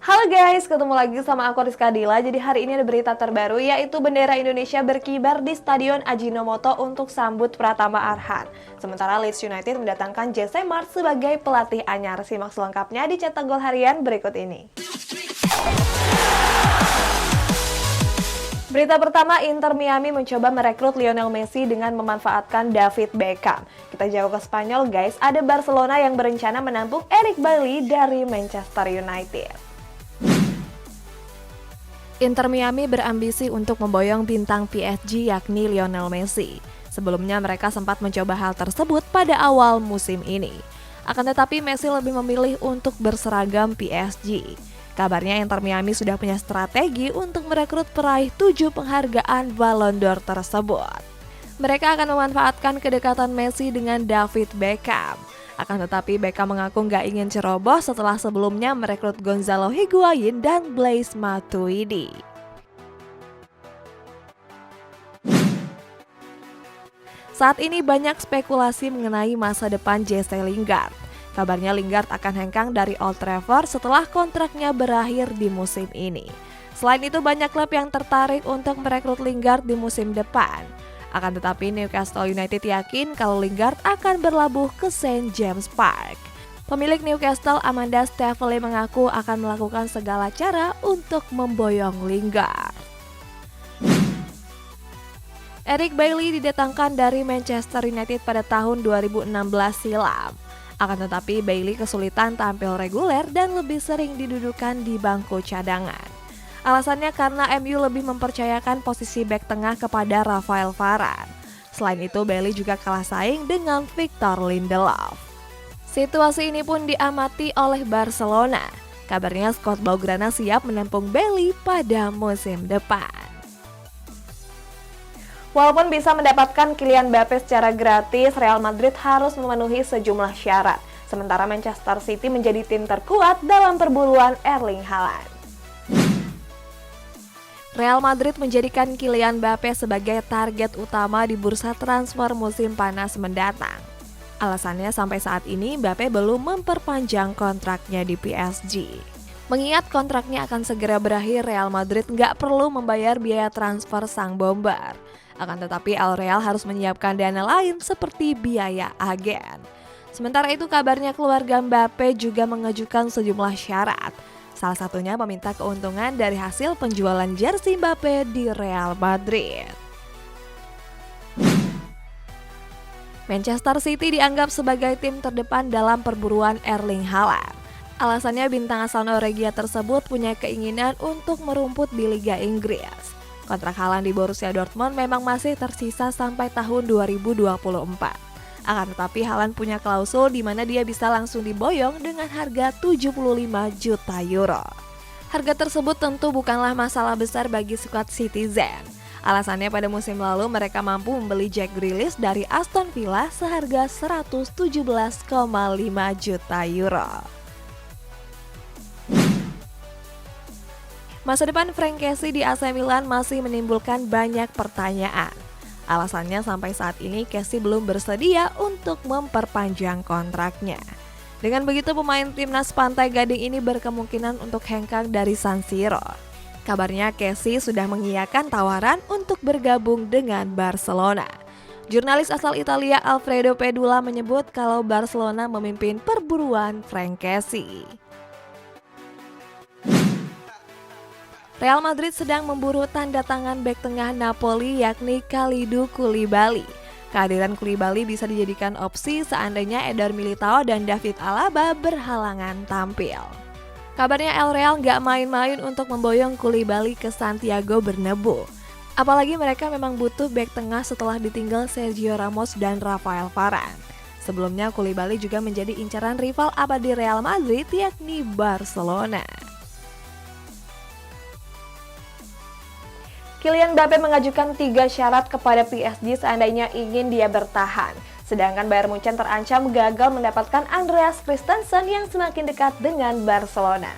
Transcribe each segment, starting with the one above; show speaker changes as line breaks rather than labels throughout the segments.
Halo guys, ketemu lagi sama aku Rizka Dila. Jadi hari ini ada berita terbaru yaitu bendera Indonesia berkibar di Stadion Ajinomoto untuk sambut Pratama Arhan. Sementara Leeds United mendatangkan Jesse Marsch sebagai pelatih anyar. Simak selengkapnya di Cetak Gol Harian berikut ini. Berita pertama, Inter Miami mencoba merekrut Lionel Messi dengan memanfaatkan David Beckham. Kita jauh ke Spanyol guys, ada Barcelona yang berencana menampung Eric Bailly dari Manchester United. Inter Miami berambisi untuk memboyong bintang PSG yakni Lionel Messi. Sebelumnya mereka sempat mencoba hal tersebut pada awal musim ini. Akan tetapi Messi lebih memilih untuk berseragam PSG. Kabarnya Inter Miami sudah punya strategi untuk merekrut peraih 7 penghargaan Ballon d'Or tersebut. Mereka akan memanfaatkan kedekatan Messi dengan David Beckham. Akan tetapi Beckham mengaku nggak ingin ceroboh setelah sebelumnya merekrut Gonzalo Higuain dan Blaise Matuidi. Saat ini banyak spekulasi mengenai masa depan Jesse Lingard. Kabarnya Lingard akan hengkang dari Old Trafford setelah kontraknya berakhir di musim ini. Selain itu banyak klub yang tertarik untuk merekrut Lingard di musim depan. Akan tetapi Newcastle United yakin kalau Lingard akan berlabuh ke St. James Park. Pemilik Newcastle Amanda Staveley mengaku akan melakukan segala cara untuk memboyong Lingard. Eric Bailly didatangkan dari Manchester United pada tahun 2016 silam. Akan tetapi Bailly kesulitan tampil reguler dan lebih sering didudukan di bangku cadangan. Alasannya karena MU lebih mempercayakan posisi bek tengah kepada Rafael Varane. Selain itu Bailly juga kalah saing dengan Victor Lindelof. Situasi ini pun diamati oleh Barcelona. Kabarnya skuad Blaugrana siap menampung Bailly pada musim depan. Walaupun bisa mendapatkan Kylian Mbappe secara gratis, Real Madrid harus memenuhi sejumlah syarat. Sementara Manchester City menjadi tim terkuat dalam perburuan Erling Haaland. Real Madrid menjadikan Kylian Mbappe sebagai target utama di bursa transfer musim panas mendatang. Alasannya sampai saat ini Mbappe belum memperpanjang kontraknya di PSG. Mengingat kontraknya akan segera berakhir, Real Madrid nggak perlu membayar biaya transfer sang bomber. Akan tetapi Al Real harus menyiapkan dana lain seperti biaya agen. Sementara itu kabarnya keluarga Mbappe juga mengajukan sejumlah syarat. Salah satunya meminta keuntungan dari hasil penjualan jersey Mbappe di Real Madrid. Manchester City dianggap sebagai tim terdepan dalam perburuan Erling Haaland. Alasannya bintang asal Norwegia tersebut punya keinginan untuk merumput di Liga Inggris. Kontrak Haaland di Borussia Dortmund memang masih tersisa sampai tahun 2024. Akan tetapi Haaland punya klausul di mana dia bisa langsung diboyong dengan harga 75 juta euro. Harga tersebut tentu bukanlah masalah besar bagi skuad Citizen. Alasannya pada musim lalu mereka mampu membeli Jack Grealish dari Aston Villa seharga 117,5 juta euro. Masa depan Frank Kessie di AC Milan masih menimbulkan banyak pertanyaan. Alasannya sampai saat ini Kessie belum bersedia untuk memperpanjang kontraknya. Dengan begitu pemain timnas Pantai Gading ini berkemungkinan untuk hengkang dari San Siro. Kabarnya Kessie sudah mengiyakan tawaran untuk bergabung dengan Barcelona. Jurnalis asal Italia Alfredo Pedula menyebut kalau Barcelona memimpin perburuan Frank Kessie. Real Madrid sedang memburu tanda tangan bek tengah Napoli yakni Kalidou Koulibaly. Kehadiran Koulibaly bisa dijadikan opsi seandainya Eder Militao dan David Alaba berhalangan tampil. Kabarnya El Real nggak main-main untuk memboyong Koulibaly ke Santiago Bernabeu. Apalagi mereka memang butuh bek tengah setelah ditinggal Sergio Ramos dan Rafael Varane. Sebelumnya Koulibaly juga menjadi incaran rival abadi Real Madrid yakni Barcelona. Kylian Mbappe mengajukan 3 syarat kepada PSG seandainya ingin dia bertahan. Sedangkan Bayern Munchen terancam gagal mendapatkan Andreas Christensen yang semakin dekat dengan Barcelona.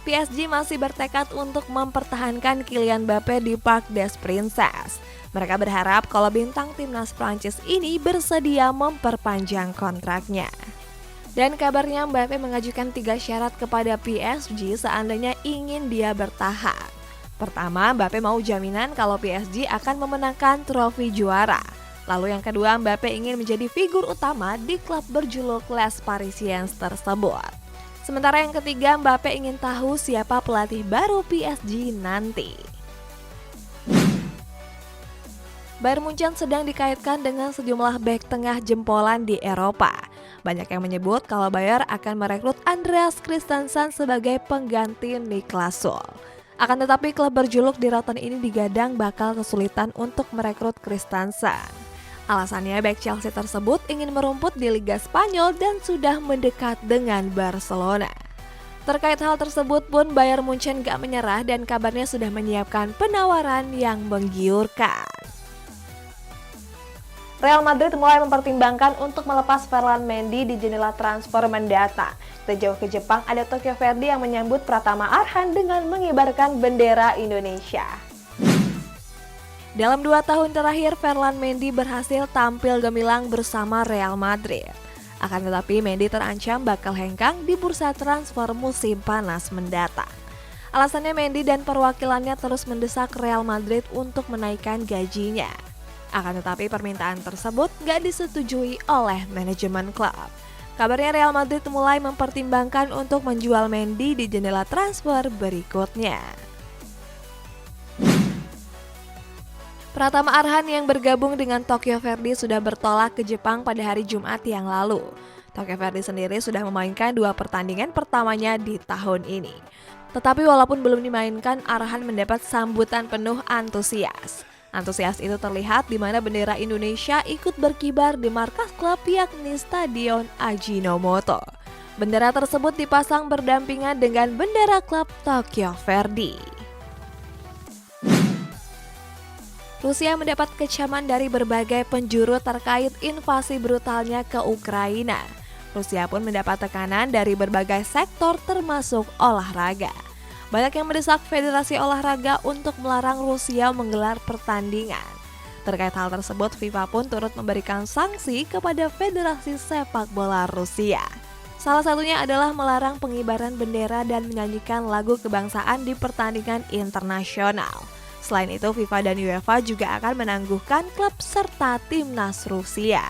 PSG masih bertekad untuk mempertahankan Kylian Mbappe di Parc des Princes. Mereka berharap kalau bintang timnas Prancis ini bersedia memperpanjang kontraknya. Dan kabarnya Mbappe mengajukan 3 syarat kepada PSG seandainya ingin dia bertahan. Pertama, Mbappe mau jaminan kalau PSG akan memenangkan trofi juara. Lalu yang kedua, Mbappe ingin menjadi figur utama di klub berjuluk Les Parisiens tersebut. Sementara yang ketiga, Mbappe ingin tahu siapa pelatih baru PSG nanti. Bayern Munchen sedang dikaitkan dengan sejumlah bek tengah jempolan di Eropa. Banyak yang menyebut kalau Bayern akan merekrut Andreas Christensen sebagai pengganti Niklas Süle. Akan tetapi klub berjuluk di Rotten ini digadang bakal kesulitan untuk merekrut Christensen. Alasannya bek Chelsea tersebut ingin merumput di Liga Spanyol dan sudah mendekat dengan Barcelona. Terkait hal tersebut pun Bayern Munchen gak menyerah dan kabarnya sudah menyiapkan penawaran yang menggiurkan. Real Madrid mulai mempertimbangkan untuk melepas Ferland Mendy di jendela transfer mendatang. Sejauh ke Jepang, ada Tokyo Verdy yang menyambut Pratama Arhan dengan mengibarkan bendera Indonesia. Dalam 2 tahun terakhir, Ferland Mendy berhasil tampil gemilang bersama Real Madrid. Akan tetapi, Mendy terancam bakal hengkang di bursa transfer musim panas mendatang. Alasannya Mendy dan perwakilannya terus mendesak Real Madrid untuk menaikkan gajinya. Akan tetapi permintaan tersebut gak disetujui oleh manajemen klub. Kabarnya Real Madrid mulai mempertimbangkan untuk menjual Mendy di jendela transfer berikutnya. Pratama Arhan yang bergabung dengan Tokyo Verdy sudah bertolak ke Jepang pada hari Jumat yang lalu. Tokyo Verdy sendiri sudah memainkan 2 pertandingan pertamanya di tahun ini. Tetapi walaupun belum dimainkan, Arhan mendapat sambutan penuh antusias. Antusias itu terlihat di mana bendera Indonesia ikut berkibar di markas klub yakni Stadion Ajinomoto. Bendera tersebut dipasang berdampingan dengan bendera klub Tokyo Verdy. Rusia mendapat kecaman dari berbagai penjuru terkait invasi brutalnya ke Ukraina. Rusia pun mendapat tekanan dari berbagai sektor termasuk olahraga. Banyak yang mendesak Federasi Olahraga untuk melarang Rusia menggelar pertandingan. Terkait hal tersebut, FIFA pun turut memberikan sanksi kepada Federasi Sepak Bola Rusia. Salah satunya adalah melarang pengibaran bendera dan menyanyikan lagu kebangsaan di pertandingan internasional. Selain itu, FIFA dan UEFA juga akan menangguhkan klub serta timnas Rusia.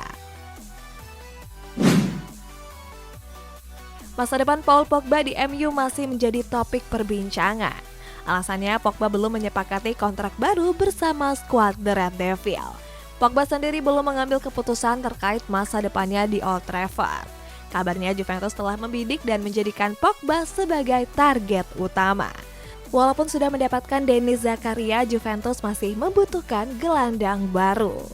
Masa depan Paul Pogba di MU masih menjadi topik perbincangan. Alasannya Pogba belum menyepakati kontrak baru bersama skuad The Red Devil. Pogba sendiri belum mengambil keputusan terkait masa depannya di Old Trafford. Kabarnya Juventus telah membidik dan menjadikan Pogba sebagai target utama. Walaupun sudah mendapatkan Denis Zakaria, Juventus masih membutuhkan gelandang baru.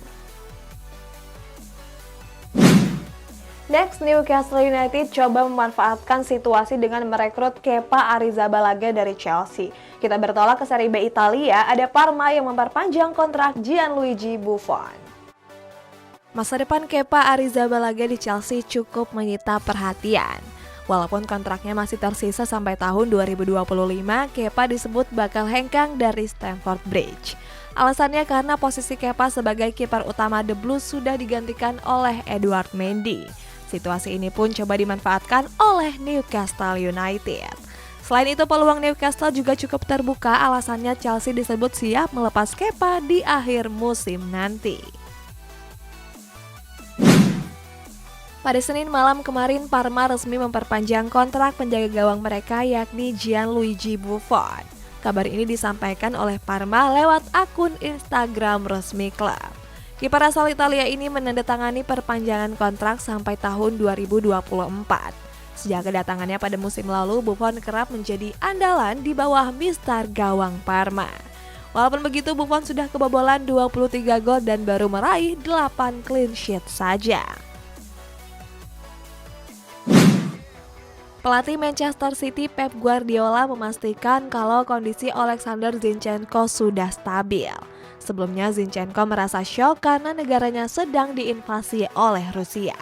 Next, Newcastle United coba memanfaatkan situasi dengan merekrut Kepa Arrizabalaga dari Chelsea. Kita bertolak ke Serie B Italia, ada Parma yang memperpanjang kontrak Gianluigi Buffon. Masa depan Kepa Arrizabalaga di Chelsea cukup menyita perhatian. Walaupun kontraknya masih tersisa sampai tahun 2025, Kepa disebut bakal hengkang dari Stamford Bridge. Alasannya karena posisi Kepa sebagai kiper utama The Blues sudah digantikan oleh Edouard Mendy. Situasi ini pun coba dimanfaatkan oleh Newcastle United. Selain itu, peluang Newcastle juga cukup terbuka, alasannya Chelsea disebut siap melepas Kepa di akhir musim nanti. Pada Senin malam kemarin, Parma resmi memperpanjang kontrak penjaga gawang mereka yakni Gianluigi Buffon. Kabar ini disampaikan oleh Parma lewat akun Instagram resmi klub. Kiper asal Italia ini menandatangani perpanjangan kontrak sampai tahun 2024. Sejak kedatangannya pada musim lalu, Buffon kerap menjadi andalan di bawah mister gawang Parma. Walaupun begitu, Buffon sudah kebobolan 23 gol dan baru meraih 8 clean sheet saja. Pelatih Manchester City Pep Guardiola memastikan kalau kondisi Alexander Zinchenko sudah stabil. Sebelumnya Zinchenko merasa syok karena negaranya sedang diinvasi oleh Rusia.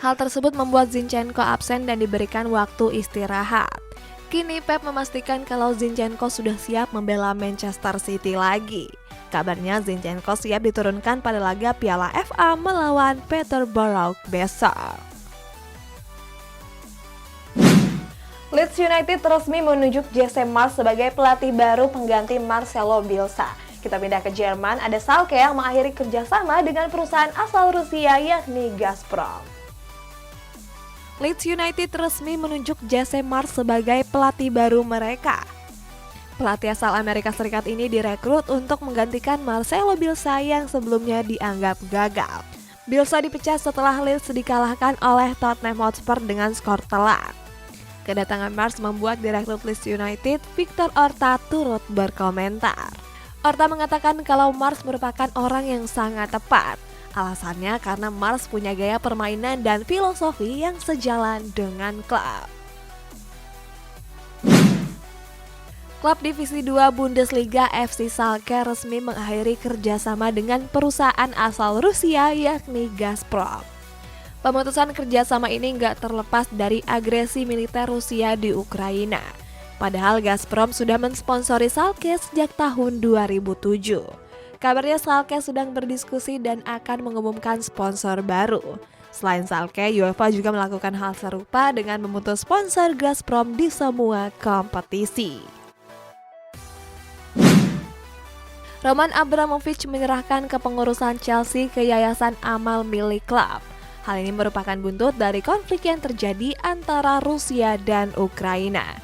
Hal tersebut membuat Zinchenko absen dan diberikan waktu istirahat. Kini Pep memastikan kalau Zinchenko sudah siap membela Manchester City lagi. Kabarnya Zinchenko siap diturunkan pada laga Piala FA melawan Peterborough besok. Leeds United resmi menunjuk Jesse Marsch sebagai pelatih baru pengganti Marcelo Bielsa. Kita pindah ke Jerman, ada Schalke yang mengakhiri kerjasama dengan perusahaan asal Rusia yakni Gazprom. Leeds United resmi menunjuk Jesse Marsch sebagai pelatih baru mereka. Pelatih asal Amerika Serikat ini direkrut untuk menggantikan Marcelo Bielsa yang sebelumnya dianggap gagal. Bielsa dipecat setelah Leeds dikalahkan oleh Tottenham Hotspur dengan skor telak. Kedatangan Marsch membuat direktur Leeds United, Victor Orta, turut berkomentar. Orta mengatakan kalau Marsch merupakan orang yang sangat tepat. Alasannya karena Marsch punya gaya permainan dan filosofi yang sejalan dengan klub. Klub Divisi 2 Bundesliga FC Schalke resmi mengakhiri kerjasama dengan perusahaan asal Rusia yakni Gazprom. Pemutusan kerjasama ini nggak terlepas dari agresi militer Rusia di Ukraina. Padahal Gazprom sudah mensponsori Schalke sejak tahun 2007. Kabarnya Schalke sedang berdiskusi dan akan mengumumkan sponsor baru. Selain Schalke, UEFA juga melakukan hal serupa dengan memutus sponsor Gazprom di semua kompetisi. Roman Abramovich menyerahkan kepengurusan Chelsea ke Yayasan Amal milik klub. Hal ini merupakan buntut dari konflik yang terjadi antara Rusia dan Ukraina.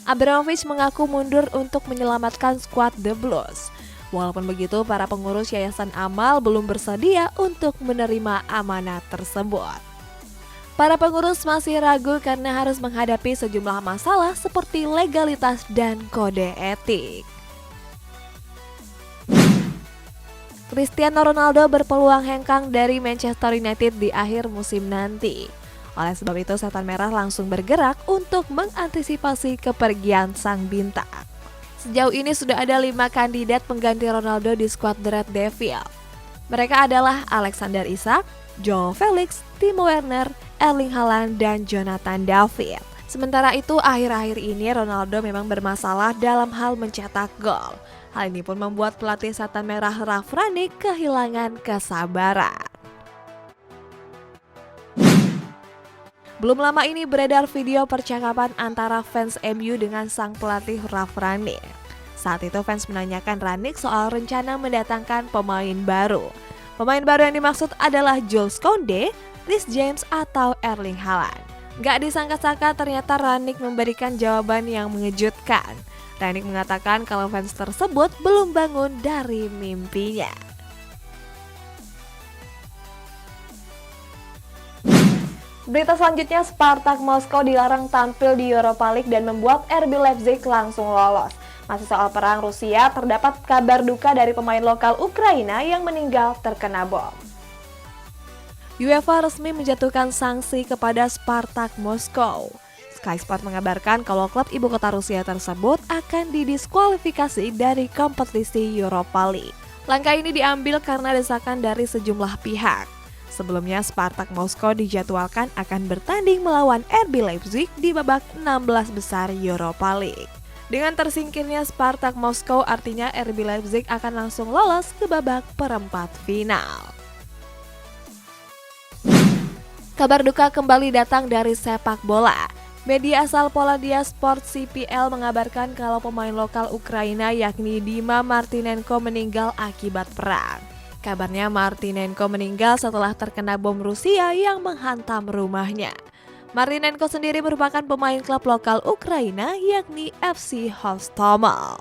Abramovich mengaku mundur untuk menyelamatkan skuad The Blues. Walaupun begitu, para pengurus Yayasan Amal belum bersedia untuk menerima amanat tersebut. Para pengurus masih ragu karena harus menghadapi sejumlah masalah seperti legalitas dan kode etik. Cristiano Ronaldo berpeluang hengkang dari Manchester United di akhir musim nanti. Oleh sebab itu, Setan Merah langsung bergerak untuk mengantisipasi kepergian sang bintang. Sejauh ini sudah ada 5 kandidat pengganti Ronaldo di skuad The Red Devil. Mereka adalah Alexander Isak, Joao Felix, Timo Werner, Erling Haaland, dan Jonathan David. Sementara itu, akhir-akhir ini Ronaldo memang bermasalah dalam hal mencetak gol. Hal ini pun membuat pelatih Setan Merah Ralf Rangnick kehilangan kesabaran. Belum lama ini beredar video percakapan antara fans MU dengan sang pelatih Ralf Rangnick. Saat itu fans menanyakan Rangnick soal rencana mendatangkan pemain baru. Pemain baru yang dimaksud adalah Jules Koundé, Reece James, atau Erling Haaland. Gak disangka-sangka ternyata Rangnick memberikan jawaban yang mengejutkan. Rangnick mengatakan kalau fans tersebut belum bangun dari mimpinya. Berita selanjutnya, Spartak Moskow dilarang tampil di Europa League dan membuat RB Leipzig langsung lolos. Masih soal perang Rusia, terdapat kabar duka dari pemain lokal Ukraina yang meninggal terkena bom. UEFA resmi menjatuhkan sanksi kepada Spartak Moskow. Sky Sport mengabarkan kalau klub ibu kota Rusia tersebut akan didiskualifikasi dari kompetisi Europa League. Langkah ini diambil karena desakan dari sejumlah pihak. Sebelumnya Spartak Moskow dijadwalkan akan bertanding melawan RB Leipzig di babak 16 besar Europa League. Dengan tersingkirnya Spartak Moskow artinya RB Leipzig akan langsung lolos ke babak perempat final. Kabar duka kembali datang dari sepak bola. Media asal Polandia Sport CPL mengabarkan kalau pemain lokal Ukraina yakni Dima Martinenko meninggal akibat perang. Kabarnya Martinenko meninggal setelah terkena bom Rusia yang menghantam rumahnya. Martinenko sendiri merupakan pemain klub lokal Ukraina yakni FC Hostomel.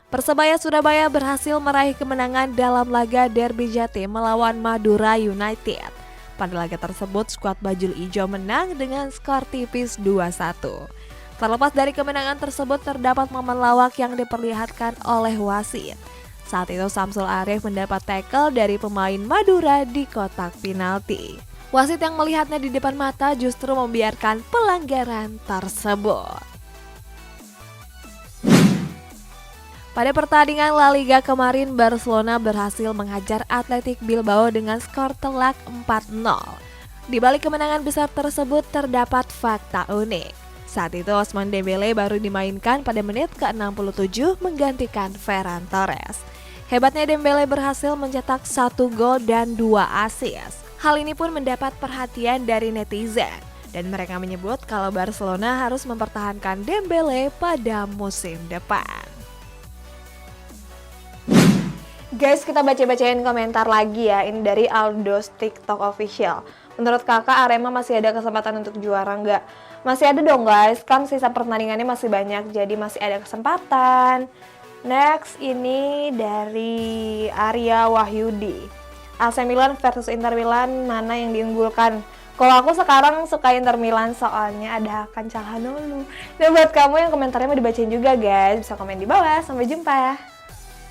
Persebaya Surabaya berhasil meraih kemenangan dalam laga Derby Jatim melawan Madura United. Pada laga tersebut, skuad Bajul Ijo menang dengan skor tipis 2-1. Terlepas dari kemenangan tersebut, terdapat momen lawak yang diperlihatkan oleh wasit. Saat itu Samsul Arif mendapat tackle dari pemain Madura di kotak penalti. Wasit yang melihatnya di depan mata justru membiarkan pelanggaran tersebut. Pada pertandingan La Liga kemarin, Barcelona berhasil menghajar Athletic Bilbao dengan skor telak 4-0. Di balik kemenangan besar tersebut terdapat fakta unik. Saat itu Ousmane Dembélé baru dimainkan pada menit ke-67 menggantikan Ferran Torres. Hebatnya Dembélé berhasil mencetak 1 gol dan 2 assist. Hal ini pun mendapat perhatian dari netizen, dan mereka menyebut kalau Barcelona harus mempertahankan Dembele pada musim depan. Guys, kita baca-bacain komentar lagi ya. Ini dari Aldos TikTok Official. Menurut kakak, Arema masih ada kesempatan untuk juara nggak? Masih ada dong guys, kan sisa pertandingannya masih banyak, jadi masih ada kesempatan. Next, ini dari Arya Wahyudi. AC Milan versus Inter Milan, mana yang diunggulkan? Kalau aku sekarang suka Inter Milan soalnya ada Hakan Calhanoglu. Dan buat kamu yang komentarnya mau dibacain juga guys, bisa komen di bawah. Sampai jumpa.